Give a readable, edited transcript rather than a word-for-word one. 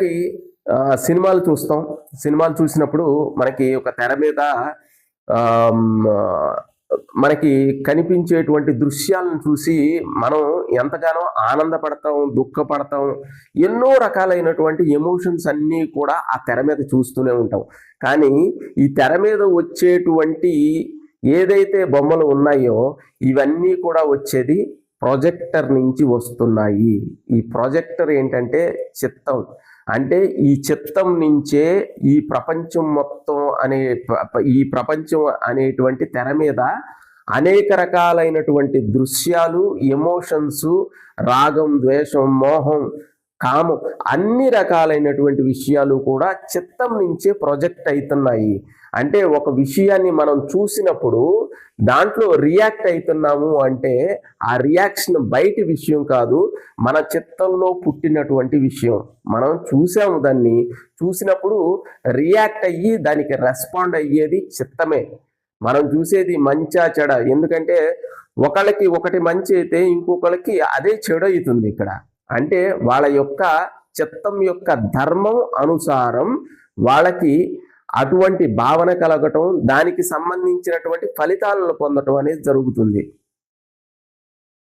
మనకి సినిమాలు చూస్తాం. సినిమాలు చూసినప్పుడు మనకి ఒక తెర మీద మనకి కనిపించేటువంటి దృశ్యాలను చూసి మనం ఎంతగానో ఆనందపడతాం, దుఃఖపడతాం. ఎన్నో రకాలైనటువంటి ఎమోషన్స్ అన్నీ కూడా ఆ తెర మీద చూస్తూనే ఉంటాం. కానీ ఈ తెర మీద వచ్చేటువంటి ఏదైతే బొమ్మలు ఉన్నాయో ఇవన్నీ కూడా వచ్చేది ప్రొజెక్టర్ నుంచి వస్తున్నాయి. ఈ ప్రొజెక్టర్ ఏంటంటే చిత్తం. అంటే ఈ చిత్తం నుంచే ఈ ప్రపంచం మొత్తం ఈ ప్రపంచం అనేటువంటి తెర మీద అనేక రకాలైనటువంటి దృశ్యాలు, ఎమోషన్స్, రాగం, ద్వేషం, మోహం, కామం, అన్ని రకాలైనటువంటి విషయాలు కూడా చిత్తం నుంచే ప్రొజెక్ట్ అవుతున్నాయి. అంటే ఒక విషయాన్ని మనం చూసినప్పుడు దాంట్లో రియాక్ట్ అవుతున్నాము అంటే ఆ రియాక్షన్ బయటి విషయం కాదు, మన చిత్తంలో పుట్టినటువంటి విషయం. మనం చూసాము, దాన్ని చూసినప్పుడు రియాక్ట్ అయ్యి దానికి రెస్పాండ్ అయ్యేది చిత్తమే. మనం చూసేది మంచా చెడ, ఎందుకంటే ఒకళ్ళకి ఒకటి మంచి అయితే ఇంకొకళ్ళకి అదే చెడు అవుతుంది ఇక్కడ. అంటే వాళ్ళ యొక్క చిత్తం యొక్క ధర్మం అనుసారం వాళ్ళకి అటువంటి భావన కలగటం, దానికి సంబంధించినటువంటి ఫలితాలను పొందటం అనేది జరుగుతుంది.